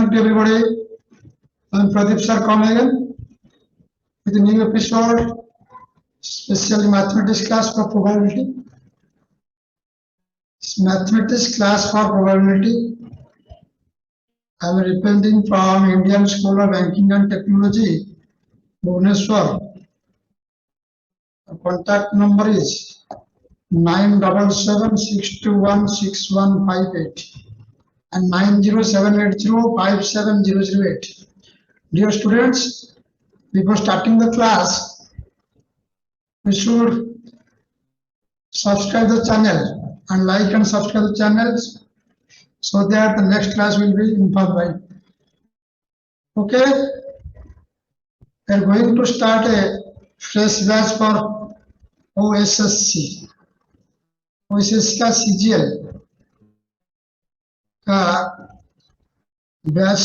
morning to everybody. I'm Pradip sir come again with a new episode, specially mathematics class for probability. It's mathematics class for probability. I'm representing from Indian School of Banking and Technology, Bhubaneswar. The contact number is 977-621-6158 and 90780-57008. Dear students, before starting the class, we should subscribe the channel and like and subscribe the channels so that the next class will be informed by. Okay, we are going to start a fresh batch for OSSC. OSSC का CGL का batch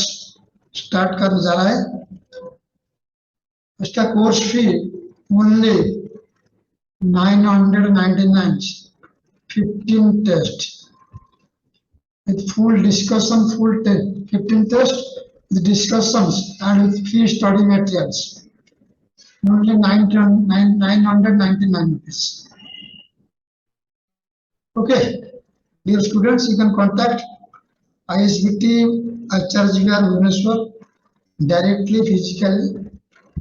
start करने जा रहा है. इसका course fee only 999, 15 test with full discussion, 15 tests with discussions and with free study materials. Only 999 rupees. Okay, dear students, you can contact ISBT Bhubaneswar directly, physically,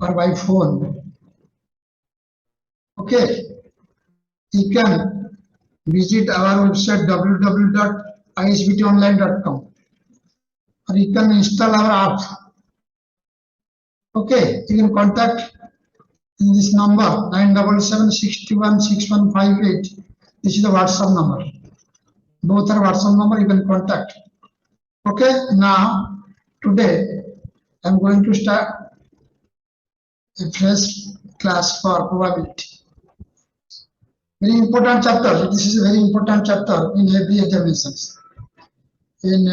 or by phone. Okay, you can visit our website www.isbtonline.com or you can install our app. Okay, you can contact in this number 977-621-6158. This is the WhatsApp number. Both are WhatsApp number, you can contact. Okay, now today I am going to start a fresh class for probability. Very important chapter. This is a very important chapter in every examinations. In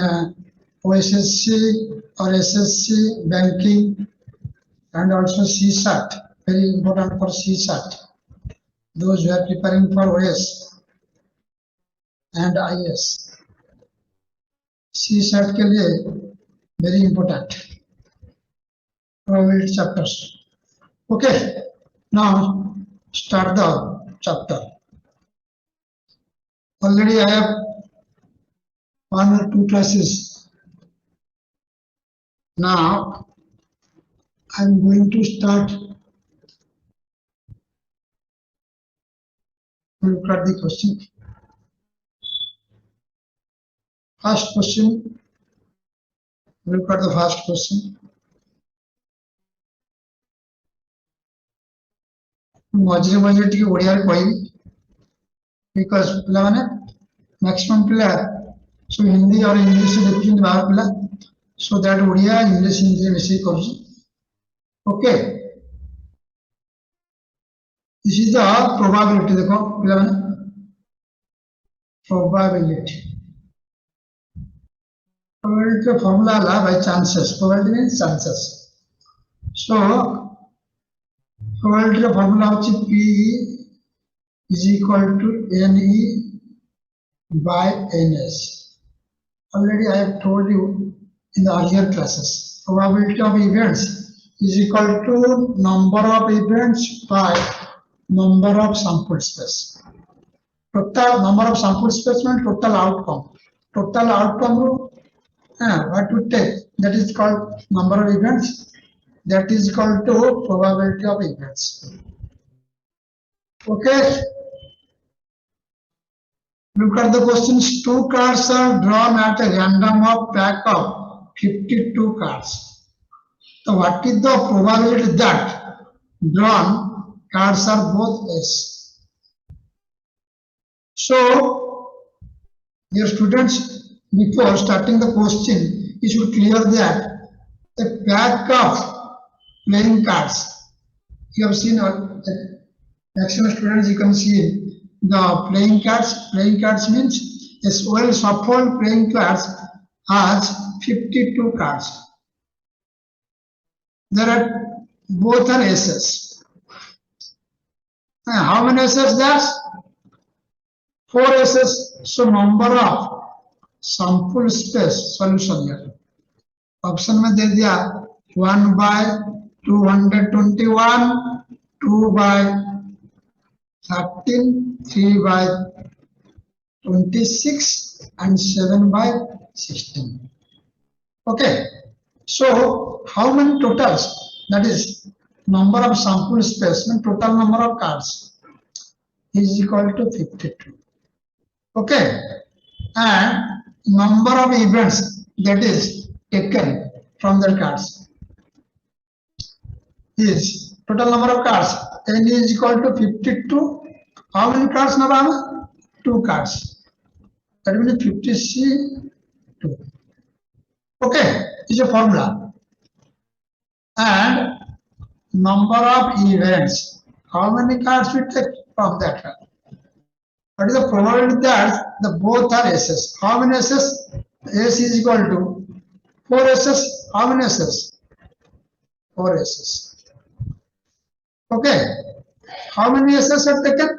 OSSC or SSC, banking, and also CSAT. Very important for CSAT. Those who are preparing for OAS and IS. CSAT के लिए very important probability chapters. Okay, now start the chapter. Already I have 1 or 2 classes. Now I am going to start. Look at the question. First question. Look at the first question. मझे मझे T Odia कोई because पिला माने maximum पिला so Hindi और English से देखिए बाहर पिला so that Odia English Hindi मिश्रित करूँ. Okay, this is the probability. देखो पिला माने probability का formula ला by chances. Probability means chances. So probability का formula होची P is equal to NE by NS. Already I have told you in the earlier classes. Probability of events is equal to number of events by number of sample space. Total number of sample space means total outcome. Total outcome what we take, that is called number of events. That is called to probability of events. Okay. Look at the questions. 2 cards are drawn at a random of pack of 52 cards. So what is the probability that drawn cards are both S? So, dear students, before starting the question, you should clear that a pack of playing cards. You have seen maximum students, you can see the playing cards. Playing cards means a well shuffled playing cards has 52 cards. There are both are S's. How many S's there? 4 S's. So number of sample space solution here. Option में दे दिया 1/221, 2/13, 3/26 and 7/16. Okay, so how many totals, that is number of sample specimen, total number of cards is equal to 52. Okay, and number of events that is taken from the cards is total number of cards n is equal to 52. How many cards now? 2 cards, that means 52. Okay, is a formula. And number of events, how many cards we take from that? What is the probability that the both are SS? How many SS? S is equal to 4 SS. How many SS? 4 SS. Okay. How many SS are taken?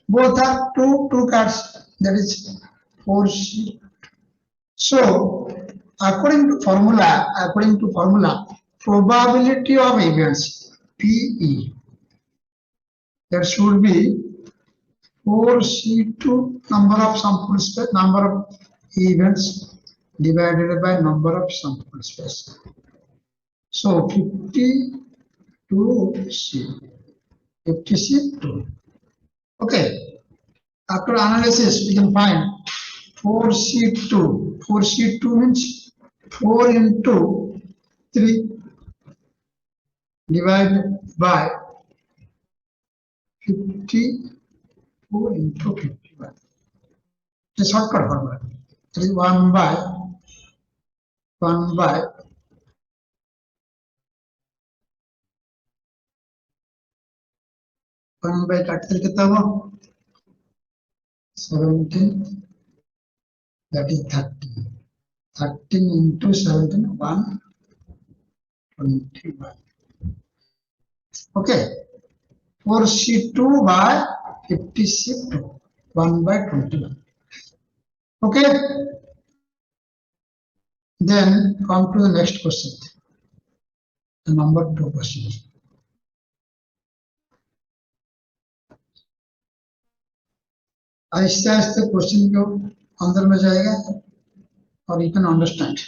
Both are two cards. That is 4C. So according to formula, probability of events PE, that should be 4C2 number of sample space, number of events divided by number of sample space. So 50C2. Okay. After analysis, we can find 4C2. 4C2 means 4 into 3 divided by 52 into 51. The shortcut formula. That is 1 by 1 by 17, that is 13. 13 into 17, 121. Okay. 4C2 by 50C2, 1 by 21. Okay. Then come to the next question. The number 2 question. आहिस्ते आहिस्ते question को अंदर में जाएगा और you can understand.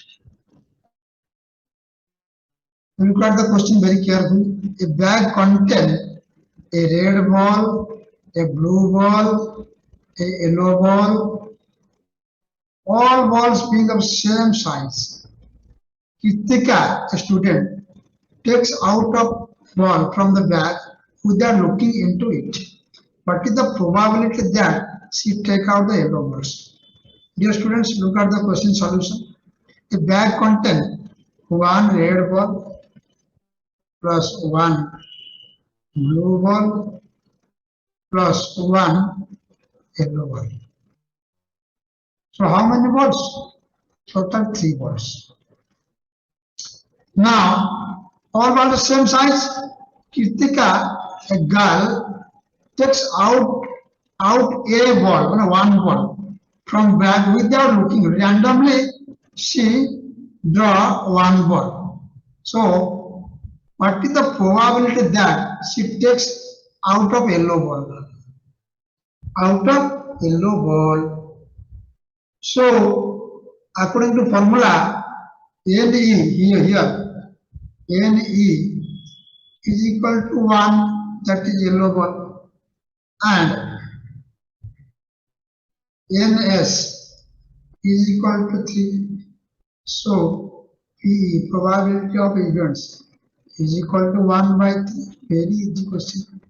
Look at the question very carefully. A bag contains a red ball, a blue ball, a yellow ball, all balls being of same size. Kritika, a student, takes out a ball from the bag without looking into it. What is the probability that she take out the yellow balls? Dear students, look at the question solution. A bag contains 1 red ball plus 1 blue ball plus 1 yellow ball. So how many balls? Total 3 balls. Now all balls are same size. Kritika, a girl, takes out a ball, one ball from bag without looking. Randomly she draw one ball. So what is the probability that she takes out of yellow ball? Out of yellow ball. So according to formula, NE here NE is equal to 1, that is yellow ball, and NS is equal to 3. So PE, probability of events, is equal to 1 by 3. Very easy question.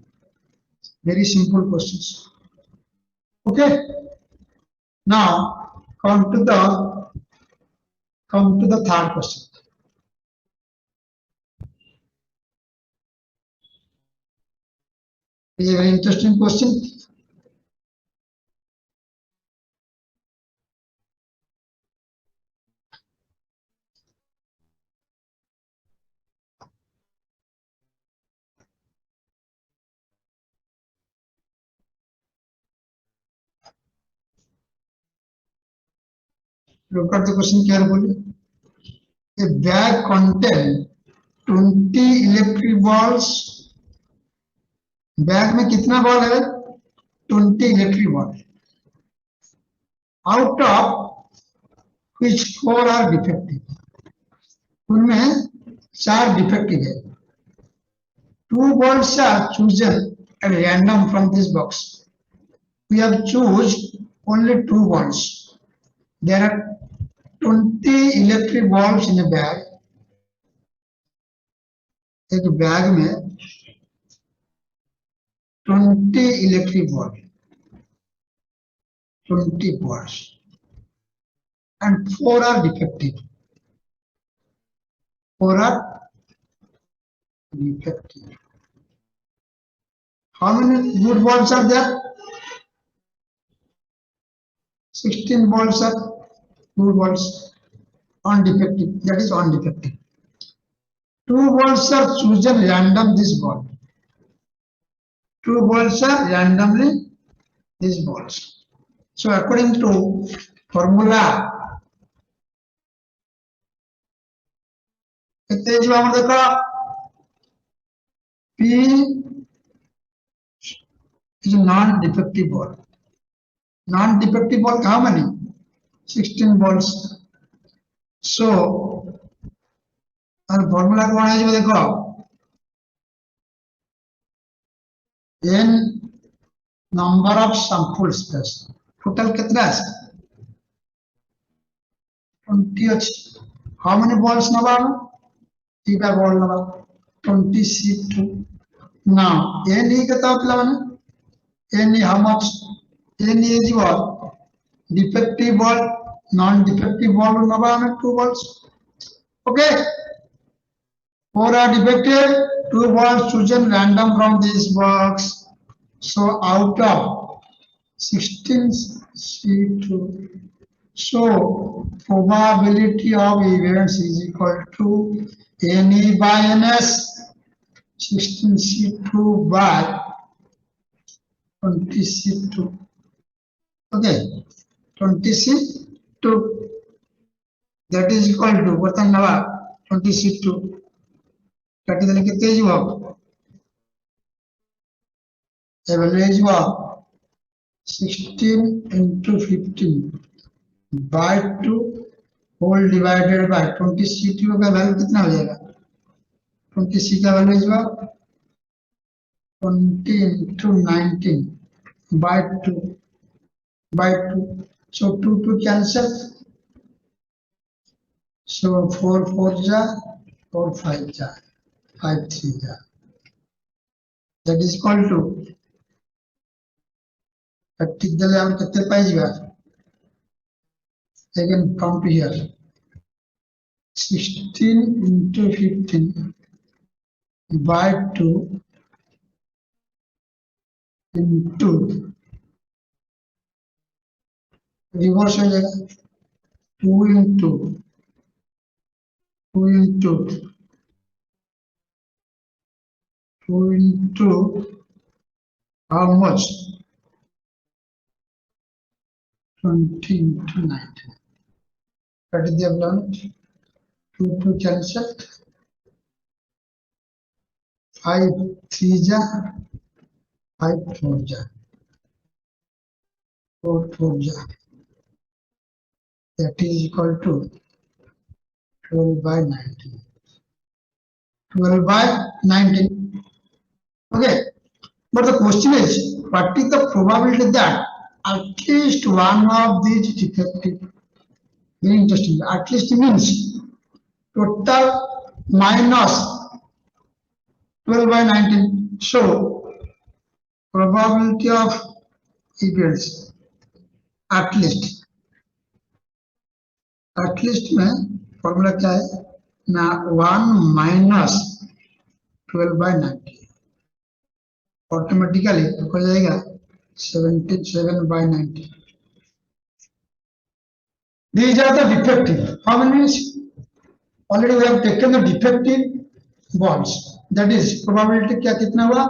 Very simple questions. Okay. Now come to the third question. It's a very interesting question. Look at the question carefully. A bag contain 20 electric balls. Bag में कितना ball है? 20 electric ball. Out of which 4 are defective. उनमें 4 defective है. 2 balls are chosen at random from this box. We have choose only 2 balls. There are 20 electric balls in a bag. एक bag में 20 electric ball, 20 balls, and 4 are defective. 4 are defective. How many good balls are there? 16 balls are good balls. Undefective, that is undefective. 2 balls are chosen random this ball. 2 balls are randomly these balls. So according to formula, P is a non-defective ball. Non-defective ball how many? 16 balls. So our formula कौन है जो देखो, n number of sample space. Total कितना है? 20 अच्छी. How many balls नवा? 3 ball नवा. 20 C2. Now n ही कितना मतलब है? N how much? N is what? Defective ball, non-defective ball नवा 2 balls. Okay. 4 are defective. 2 balls chosen random from this box. So out of 16 C2. So probability of events is equal to NE by NS. 16 C2 by 20 C2. Okay, 20 C2. That is equal to what 20 C2. That is the average of 16 into 15 by 2 whole divided by 20 C2 का value कितना हो जाएगा? 20 C का value 20 into 19 by 2 by 2. So 2 cancel. So 4 4 ja, 4 5 ja, 5 3 ja. That is equal to practically हम कितने पाएगा? Again come to here. 16 into 15 by 2 into reverse हो जाएगा 2 into 2 into how much? 20 into 19. What is the amount? 2 cancelled. 5 3 ja, 5 4 ja, 4 4 ja. That is equal to 12 by 19. 12 by 19. Okay. But the question is, what is the probability that at least one of these defective? Very interesting. At least means total minus 12 by 19. So probability of events at least में formula क्या है ना 1 minus 12 by 19 automatically हो जाएगा 77 by 19. These are the defective. How many means? Already we have taken the defective balls. That is probability क्या कितना हुआ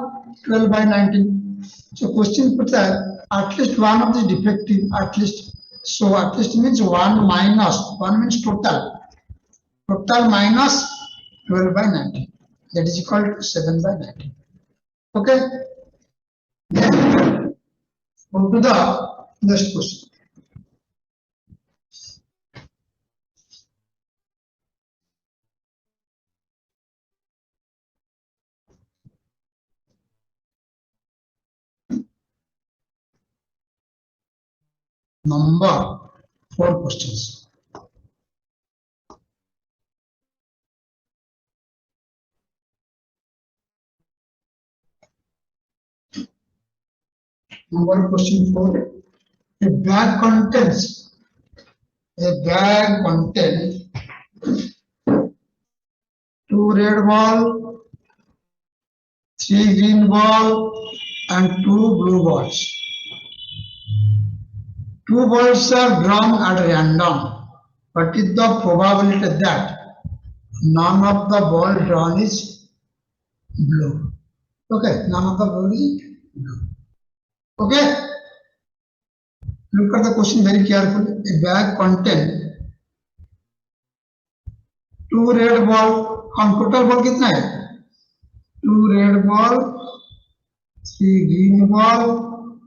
12 by 19. So question पूछता है at least one of the defective at least. So at least means 1 minus 1 means total. Total minus 12 by 19. That is equal to 7 by 19. Okay. Then go to the next question. Number 4 questions. Number question 4. A bag contains 2 red ball, 3 green ball, and 2 blue balls. 2 balls are drawn at random. What is the probability that none of the ball drawn is blue? Okay, none of the ball is blue. Okay, look at the question very carefully. A bag contains 2 red ball. हम total ball कितना है? 2 red ball, 3 green ball,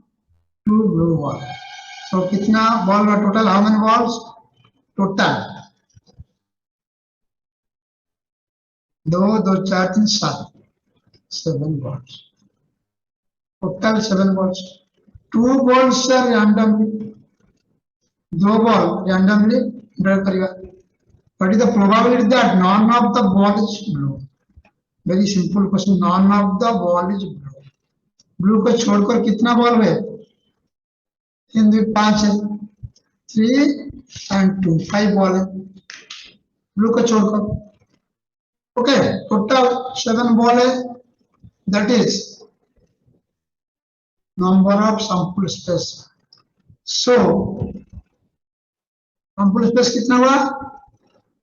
2 blue ball. So कितना ball का total? How many balls? Total 2, 2, 4, 3, 7. 7 balls. Total 7 balls. 2 balls are randomly. 2 ball randomly draw करेगा. What is the probability that none of the ball is blue? Very simple question. None of the ball is blue. Blue को छोड़कर कितना ball है? 3, 2, 5 है. 3 and 2, 5 ball है. Blue को छोड़कर. Okay, total 7 ball है. That is number of sample space. So sample space कितना हुआ?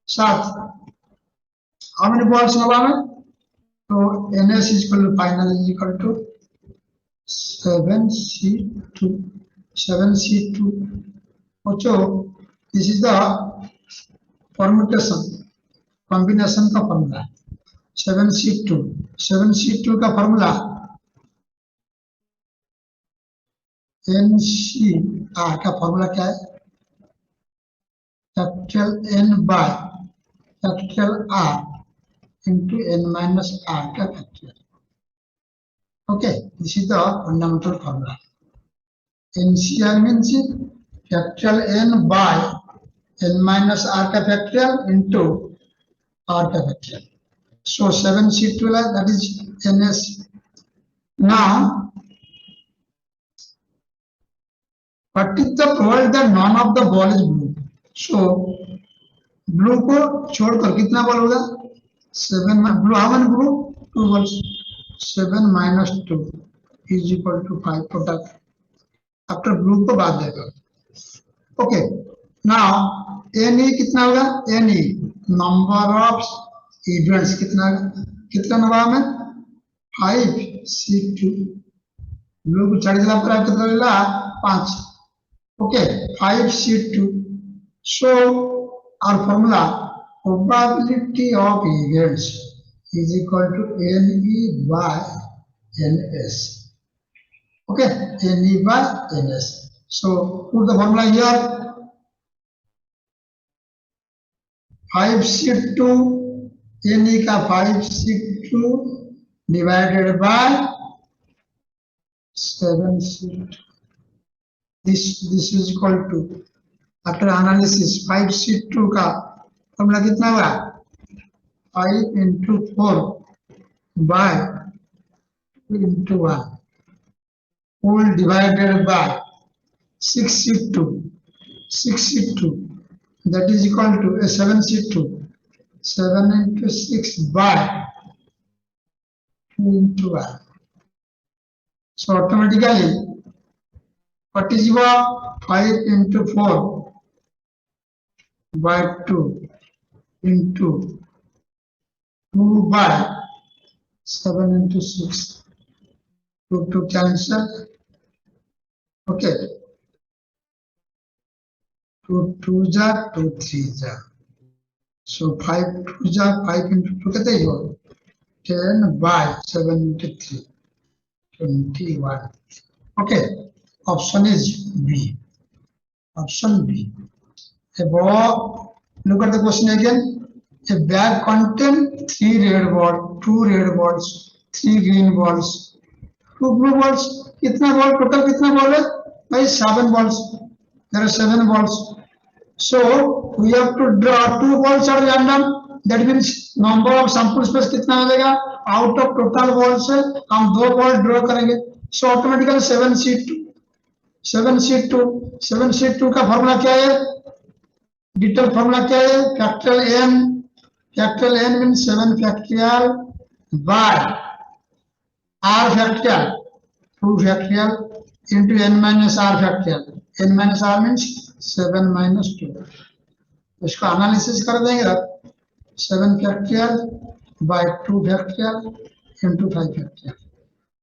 7. How many balls हुआ में? So NS is equal to final is equal to 7C2. 7C2. Also, this is the permutation, combination का formula. 7C2. 7C2 का formula NCR का formula क्या है? Capital N by capital R into N minus R का factor. Okay, this is the fundamental formula. NCR means capital N by N minus R का factorial into R का factorial. So 7C2 that is NS. Now, what is the probability that none of the ball is blue? So blue को छोड़कर कितना ball होगा? 7 blue. How many blue? 2 balls. 7 minus 2 is equal to 5 total. After blue को बाद देगा. Okay. Now NE कितना होगा? NE number of events कितना नंबर में? 5C2. blue को छाड़ी दिला पर आप कितना लेला? 5. Okay, 5C2. So our formula probability of events is equal to NE by NS. Okay, NE by NS. So put the formula here. 5C2 NE का 5C2 divided by 7C2. This is equal to, after analysis, 5C2 का formula कितना हुआ? 5 into 4 by 2 into 1 whole divided by 6C2. 6C2 that is equal to 7C2. 7 into 6 by 2 into 1. So automatically, what is your 5 into 4 by 2 into 2 by 7 into 6. 2 to cancel. Okay. 2 2 ja, 2 3 ja. So 5 2 जा 5 into 2 कितने हो 10 by 7 into 3 21. Okay, option is B. Option B. Above, look at the question again. A bag contains 3 red balls, 2 red balls, 3 green balls, 2 blue balls. कितना ball total कितना ball है भाई 7 balls. There are 7 balls. So we have to draw 2 balls at random. That means number of sample space कितना हो जाएगा out of total balls से हम 2 ball draw करेंगे. So automatically 7C2 का फॉर्मूला क्या है डिटेल फॉर्मूला क्या है capital N means 7 factorial by R factorial 2 factorial into N minus R factorial. N minus R means 7 minus 2. इसको एनालिसिस कर देंगे 7 factorial by 2 factorial into 5 factorial.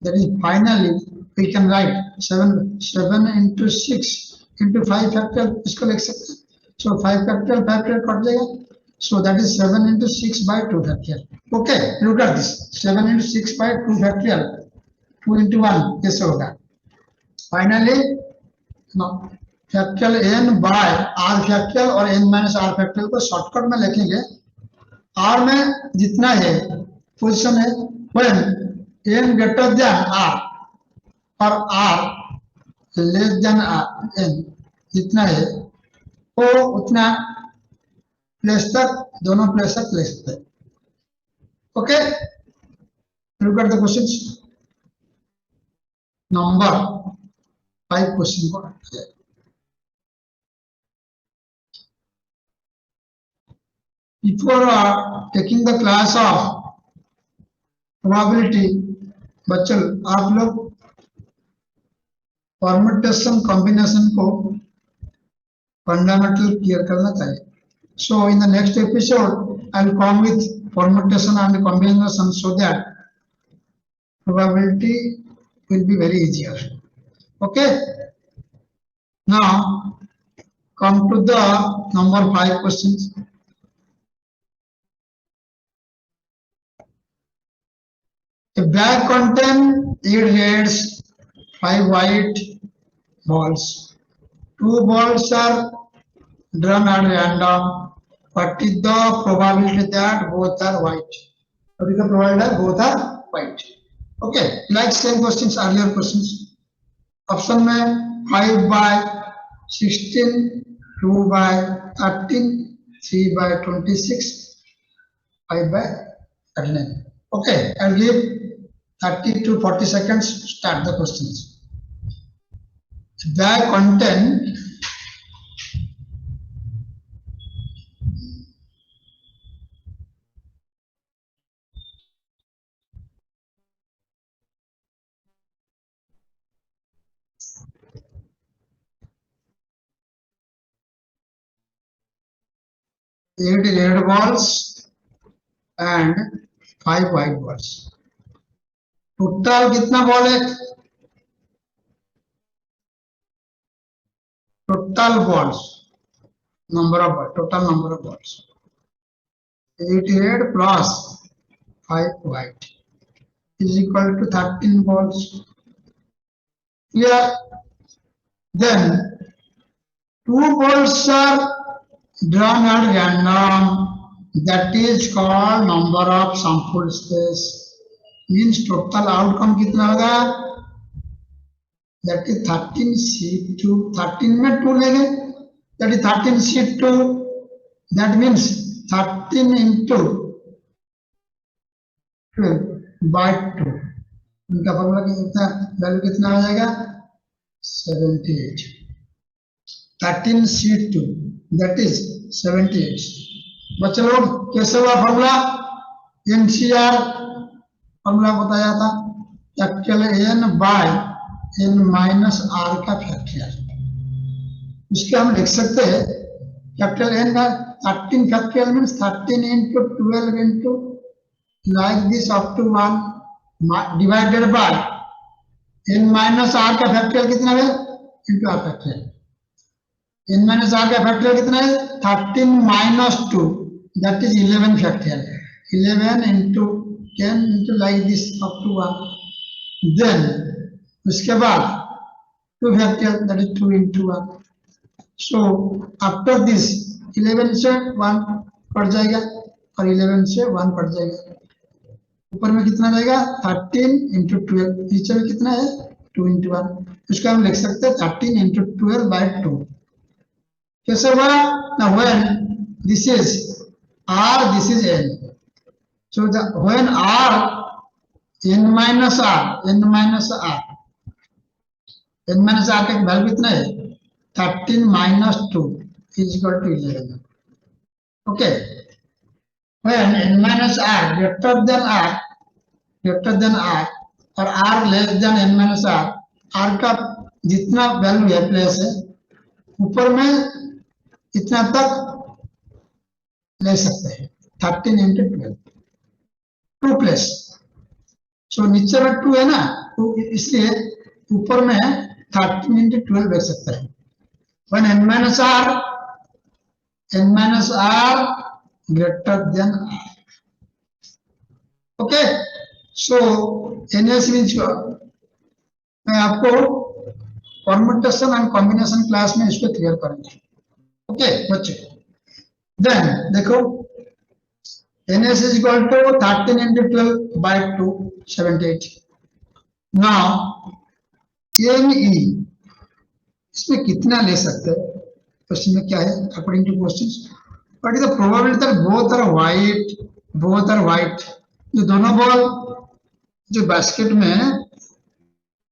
That is finally we can write 7 into 6 into 5 factorial. इसको लिख सकते हैं. So 5 factorial cut जाएगा. So that is 7 into 6 by 2 factorial. Okay, look at this. 7 into 6 by 2 factorial. 2 into 1 कैसे होगा? Finally, now factorial n by r factorial और n minus r factorial को shortcut में लिखेंगे. r में जितना है पोजीशन है when n greater than r और r लेस देन n जितना है वो उतना प्लेस तक दोनों प्लेस तक ले सकते हैं. Okay, look at the questions. Number 5 question को before taking the class of probability बच्चों आप लोग परम्यूटेशन कॉम्बिनेशन को फंडामेंटल क्लियर करना चाहिए. So in the next episode I will come with permutation and combination so that probability will be very easier. Okay, now come to the number 5 questions. A bag contains 8 reds, 5 white balls. 2 balls are drawn at random. What is the probability that both are white? What is the probability that both are white? Okay, like same questions, earlier questions. Option में 5 by 16, 2 by 13, 3 by 26, 5 by 39. Okay, I'll give 30 to 40 seconds to start the questions. Bag contain 8 red balls and 5 white balls. Total कितना ball है? Total balls number of total number of balls 8 red plus 5 white is equal to 13 balls. Here then 2 balls are drawn at random. That is called number of sample space. Means total outcome कितना होगा? That is 13C2. 13 में 2 लेंगे. That is 13C2. That means 13 into 12 by 2. इनका formula कितना value कितना आ जाएगा? 78. 13C2 that is 78. बच्चे लोग कैसे हुआ फॉर्मूला? NCR फॉर्मूला बताया था capital N by N minus R का फैक्टोरियल. इसके हम लिख सकते हैं कैपिटल N का 13 factorial means 13 into 12 into like this up to 1 divided by N minus R का फैक्टोरियल कितना है? into R factorial. N minus R का फैक्टोरियल कितना है? 13 minus 2 that is 11 factorial. 11 into 10 into like this up to 1. Then उसके बाद 2 factorial, that is 2 into 1. So after this 11 से 1 cut जाएगा और 11 से 1 कट जाएगा. ऊपर में कितना रहेगा 13 into 12. नीचे में कितना है 2 into 1. इसको हम लिख सकते हैं 13 into 12 by 2. कैसे हुआ? Now when this is R, this is N. So the when R, N minus R, N minus R, N minus R का वैल्यू कितना है 13 minus 2 is equal to 11. Okay. When N minus R greater than R और R less than N minus R, R का जितना value है place है ऊपर में इतना तक ले सकते हैं 13 into 12 2 प्लेस. सो नीचे में 2 है ना, तो इसलिए ऊपर में 13 into 12 ले सकते हैं. When N minus R greater than R. Okay. So NS means मैं आपको परम्यूटेशन एंड कॉम्बिनेशन क्लास में इसको क्लियर करेंगे. ओके बच्चे. देन देखो NS is equal to 13 into 12 by 2 78. Now NE इसमें कितना ले सकते हैं? क्वेश्चन में क्या है according to questions. What is the probability that both are white. जो दोनों बॉल जो बास्केट में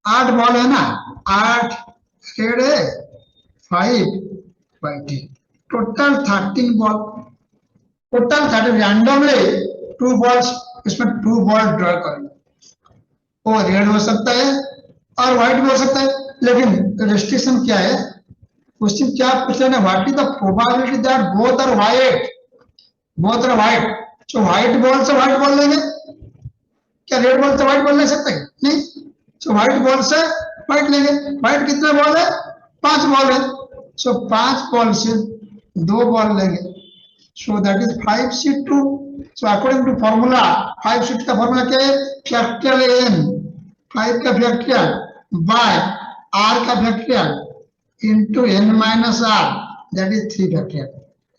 8 बॉल है ना, 8 रेड है 5 वाइट है, total 13 ball. Total 13 randomly 2 balls इसमें 2 बॉल ड्रॉ करेंगे. वो रेड हो सकता है और व्हाइट भी हो सकता है, लेकिन रेस्ट्रिक्शन क्या है? क्वेश्चन क्या पूछ रहे हैं? What is the probability that both are white. So white ball से व्हाइट बॉल लेंगे क्या? रेड बॉल से व्हाइट बॉल ले सकते हैं? नहीं. सो व्हाइट बॉल से व्हाइट लेंगे. व्हाइट कितने बॉल है? 5 बॉल है. सो 5 बॉल से 2 बॉल लेंगे. So that is 5C2. So according to formula 5C2 का फॉर्मूला क्या है? फैक्टोरियल n 5 का फैक्टोरियल बाय r का factorial into n minus r, that is 3 factorial.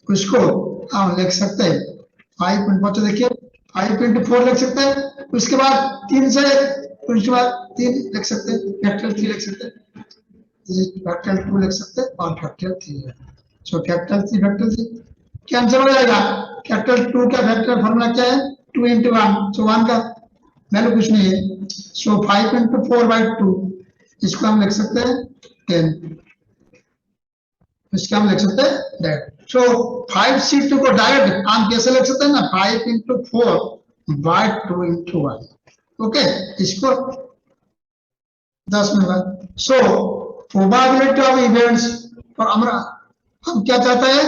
उसको हम लिख सकते हैं 5 बच्चे देखिए 5 into 4 लिख सकते हैं. उसके बाद 3 से उसके बाद 3 लिख सकते हैं, फैक्टोरियल 3 लिख सकते हैं, फैक्टोरियल 2 लिख सकते हैं और फैक्टोरियल 3. सो फैक्टोरियल 3 कैंसिल हो जाएगा. फैक्टोरियल 2 का फैक्टोरियल फॉर्मूला क्या है? 2 into 1. सो 1 का वैल्यू कुछ नहीं है. सो 5 into 4 by 2 इसको हम लिख सकते हैं 10. इसका हम लिख सकते हैं डायरेक्ट. सो 5C2 को डायरेक्ट हम कैसे लिख सकते हैं ना? 5 into 4 by 2 into 1. ओके. इसको 10 में बाद. सो प्रोबेबिलिटी ऑफ इवेंट्स और हम क्या चाहते हैं?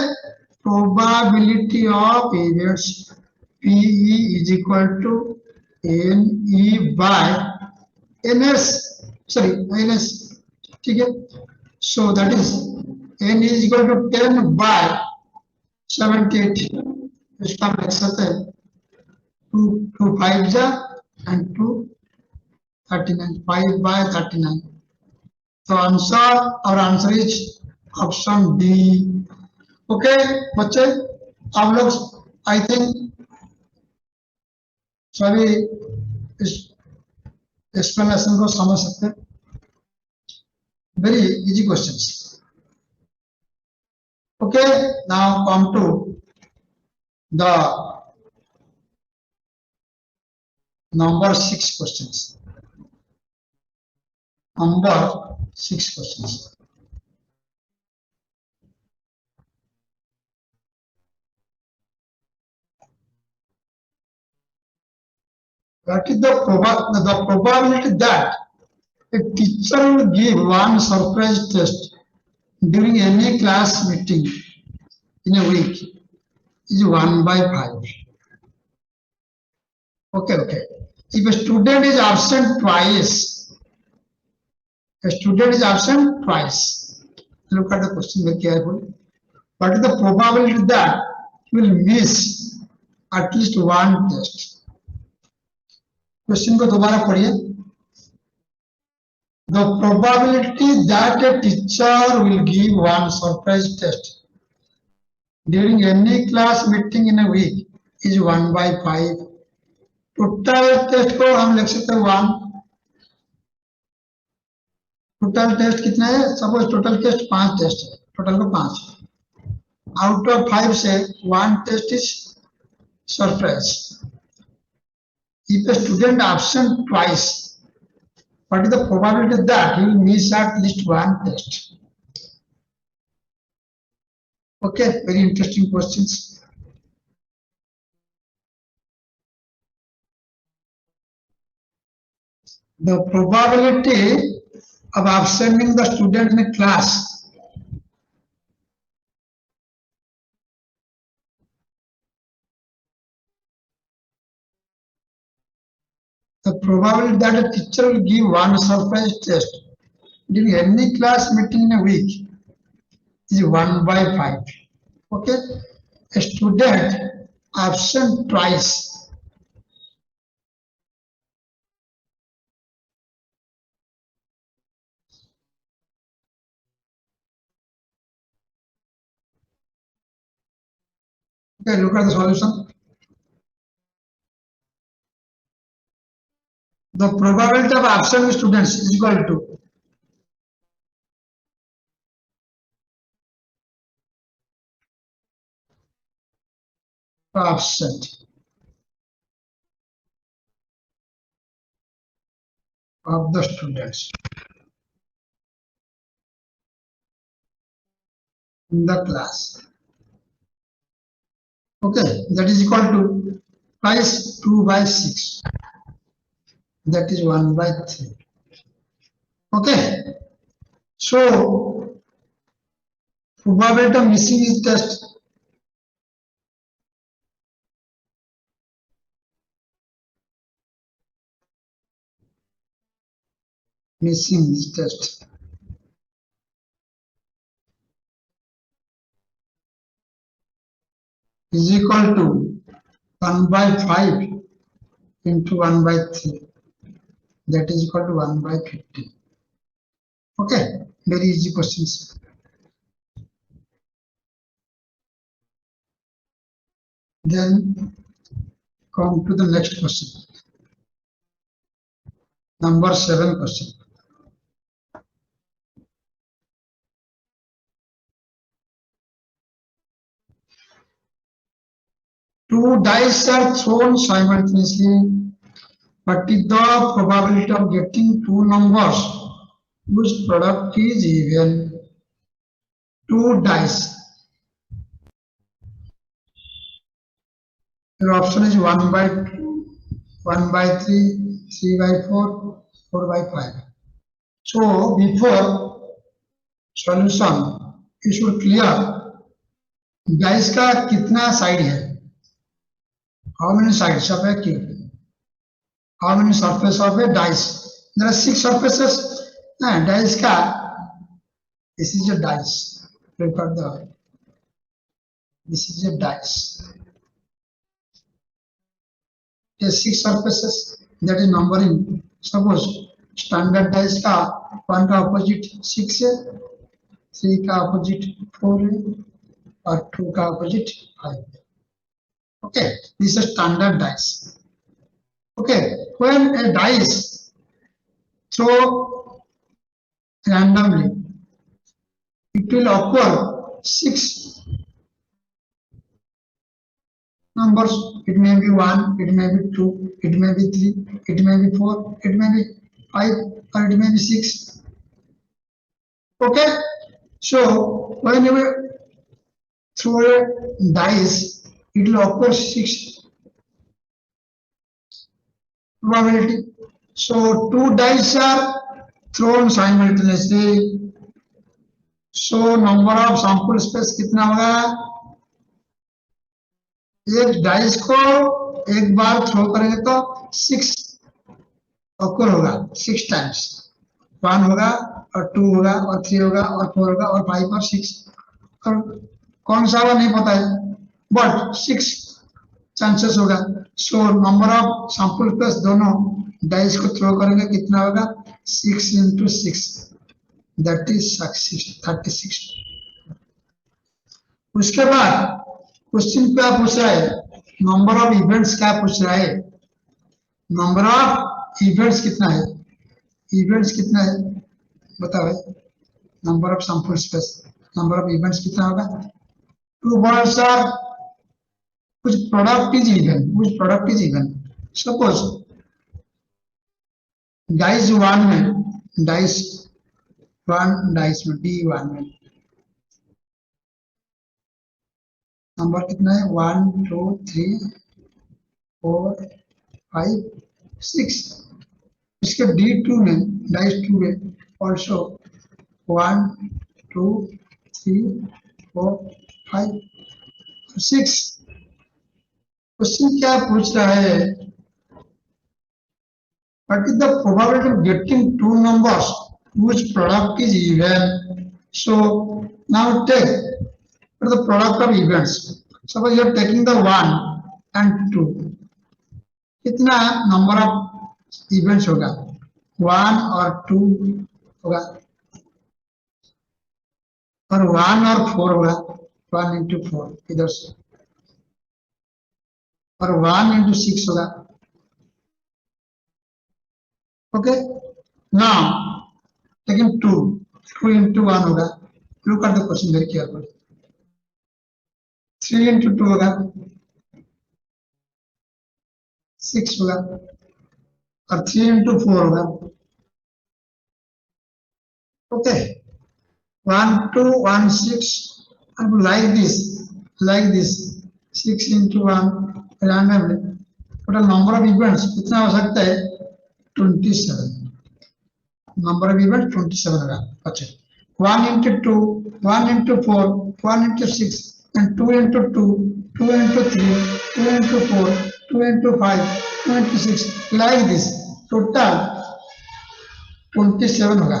Probability of events PE is equal to NE by NS. ठीक है. सो that is N is equal to 10 by 78. इसका हम लिख सकते हैं 2 5 जा and 2 39 5 by 39. तो answer is option D. Okay बच्चे, आप लोग आई थिंक सभी इस एक्सप्लेनेशन को समझ सकते हैं. Very easy questions. Okay, now come to the number 6 questions. Number 6 questions. What is the probability that a teacher will give one surprise test during any class meeting in a week is 1 by 5. Okay. If a student is absent twice, look at the question very carefully. What is the probability that he will miss at least one test. Question को दोबारा पढ़िए। The probability that a teacher will give one surprise test during any class meeting in a week is 1/5। Total test को हम लिख सकते हैं 1। Total test कितना है? सपोज टोटल टेस्ट 5 टेस्ट है, टोटल को 5, आउट ऑफ 5 से 1 test is surprise. If a student absent twice, what is the probability that he will miss at least one test? Okay, very interesting questions. The probability of absenting the student in a class that a teacher will give one surprise test during any class meeting in a week is 1/5. Okay, a student absent twice Okay, look at the solution. The probability of absent students is equal to absent of the students in the class. Okay, that is equal to twice 2/6. That is 1/3. Okay, so probability of missing this test is equal to 1/5 into 1/3. That is equal to 1/50. Okay, very easy questions. Then come to the next question. Number 7 question. Two dice are thrown simultaneously. What is the probability of getting two numbers whose product is even? Two dice. Your option is 1/2, 1/3, 3/4, 4/5. So before solution, you should clear dice का कितना side है? How many sides of a cube? How many surface of a dice? There are 6 surfaces. And dice का, this is a dice. Look at the, this is a dice. There are 6 surfaces. That is numbering. Suppose standard dice का 1 का opposite 6 है, 3 का opposite 4 है, और 2 का opposite 5 है. Okay, this is standard dice. Okay, when a dice throw randomly, it will occur 6 numbers. It may be 1, it may be 2, it may be 3, it may be 4, it may be 5, or it may be 6. Okay, so when you throw a dice, it will occur 6 probability. So 2 dice are thrown simultaneously. So number of sample space कितना होगा? एक dice को एक बार throw करेंगे तो 6 occur होगा, 6 times. 1 होगा और 2 होगा और 3 होगा और 4 होगा और 5 और 6. और कौन सा होगा नहीं पता है, but 6 चांसेस होगा। So number of sample space दोनों डाइस को थ्रो करेंगे कितना होगा 6 into 6 दैट इज 36। उसके बाद क्वेश्चन क्या पूछ रहा है नंबर ऑफ इवेंट्स क्या पूछ रहा है नंबर ऑफ इवेंट्स कितना है इवेंट्स कितना है बताओ number of sample space number of events कितना होगा two balls are which product is even suppose dice one में डाइस वन डाइस में D1 में नंबर कितना है 1 2 3 4 5 6 इसके D2 में डाइस 2 में ऑल्सो 1 2 3 4 5 6 क्वेश्चन क्या पूछ रहा है what is the probability of getting two numbers whose product is even so now take for the product of events suppose you are taking the 1 and 2 कितना number of events होगा 1 और 2 होगा और 1 और 4 होगा 1 into 4 इधर से और 1 into 6 होगा okay now taking 2 into 1 होगा look at the question very carefully 3 into 2 होगा 6 होगा और 3 into 4 होगा okay 1 2 1 6 and like this 6 into 1 randomly total number of events कितना हो सकता है 27 number of events 27 होगा अच्छा 1 into 2 1 into 4 1 into 6 and 2 into 2 2 into 3 2 into 4 2 into 5 2 into 6 like this total 27 होगा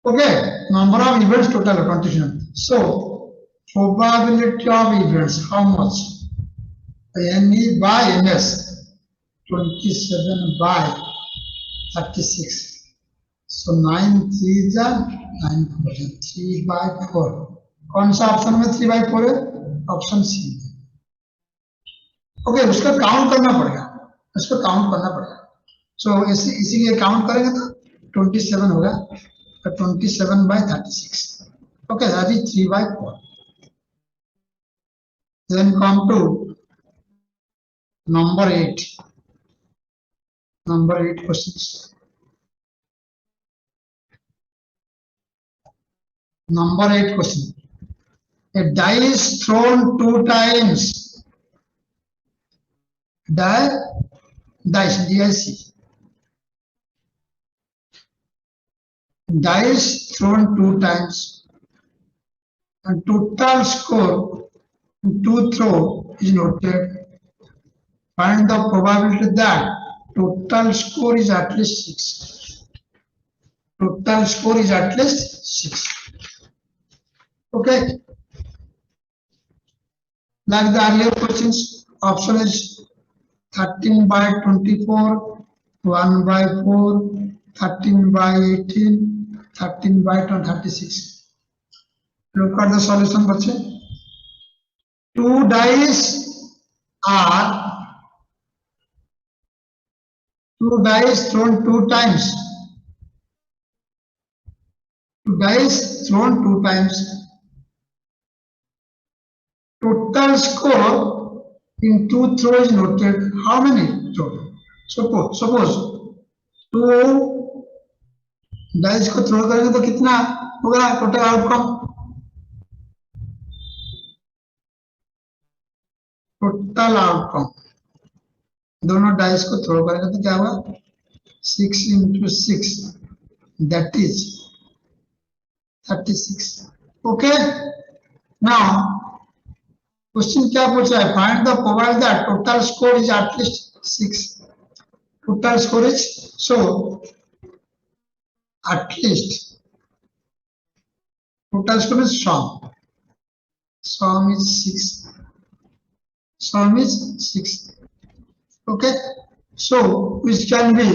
okay number of events total 27 so probability of events how much NE by NS 27 by 36 so 9 3 is 9 4 3 by 4 कौन सा option में 3 by 4 है option C okay उसका count करना पड़ेगा सो इसीलिए count करेंगे तो 27 होगा तो 27 by 36 okay that is 3 by 4 then come to number 8 questions number 8 question a die is thrown 2 times dice is thrown 2 times and total score in 2 throw is noted find the probability that total score is at least 6 okay like the earlier questions option is 13 by 24 1 by 4 13 by 18 13 by 36 look at the solution बच्चे 2 dice are 2 dice thrown 2 times 2 dice thrown 2 times total score in 2 throws noted how many throws suppose 2 dice को throw करेंगे तो कितना होगा total outcome दोनों dice को throw करेंगे तो क्या होगा 6 into 6 that is 36 okay now question क्या पूछ रहा है find the probability that total score is at least 6 total score is so at least total score is sum is 6 sum is 6. Okay, so which can be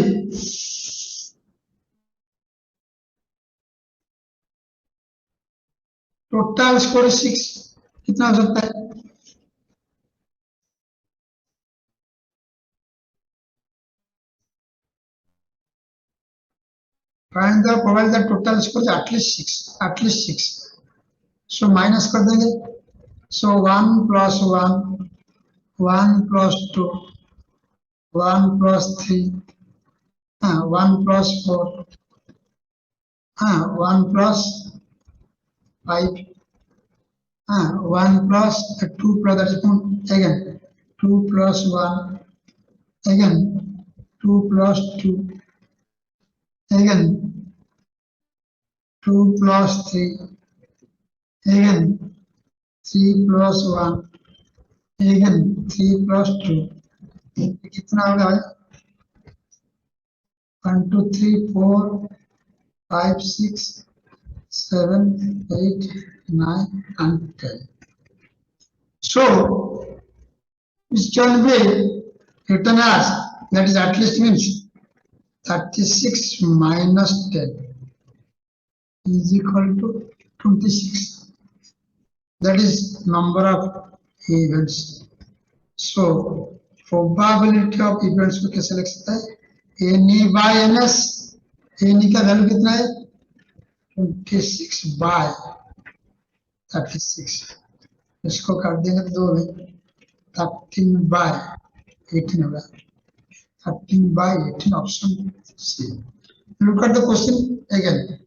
total score 6. कितना हो सकता है? Find the probability that total score is at least 6. At least 6. So minus कर देंगे. So 1 plus 1, 1 plus 2, 1 plus 3, 1 plus 4, 1 plus 5, 1 plus 2 plus that is again 2 plus 1, again 2 plus 2, again 2 plus 3, again 3 plus 1, again 3 plus 2. कितना होगा भाई? 1 2 3 4 5 6 7 8 9 and 10. So which can be written as, that is at least means 36 minus 10 is equal to 26. That is number of events. So probability of events को कैसे लिख सकते हैं? N by ns. N का value कितना है? 26 by 36. इसको कर देंगे तो 2 में 13 by 18 होगा. 13 by 18 option C. Look at the question again.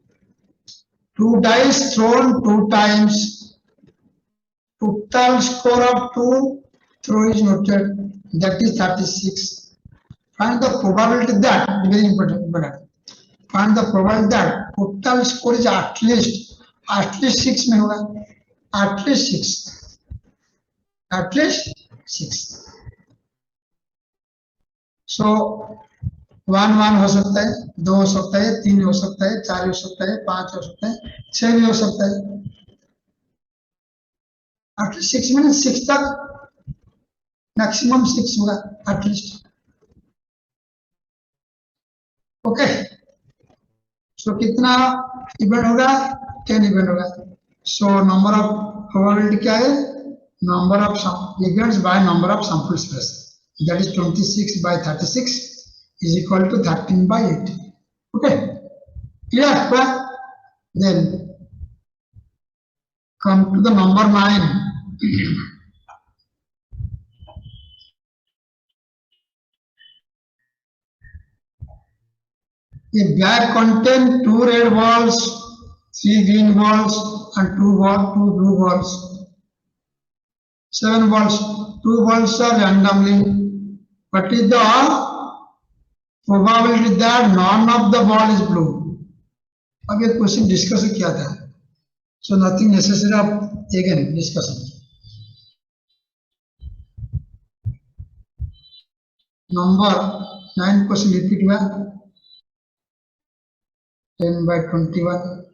2 dice thrown 2 times. Total score of 2 throw is noted. That is 36. Find the probability that, very important. Find the probability that total score is at least 6 में होगा. At least 6. At least 6. So 1 1 हो सकता है, 2 हो सकता है, 3 हो सकता है, 4 हो सकता है, 5 हो सकता है, 6 भी हो सकता है. At least 6 means 6 तक, maximum 6 होगा at least. Okay. So कितना इवेंट होगा? 10 इवेंट होगा. So number of probability क्या है? Number of events by number of sample space. That is 26 by 36 is equal to 13 by 8. Okay. Clear? Then come to the number 9. A bag contains 2 red balls, 3 green balls, and 2 blue balls. 7 balls. 2 balls are randomly. What is the probability that none of the ball is blue? अब ये question discuss किया था. So nothing necessary of again discussion. Number 9 question repeat हुआ. 10 by 21.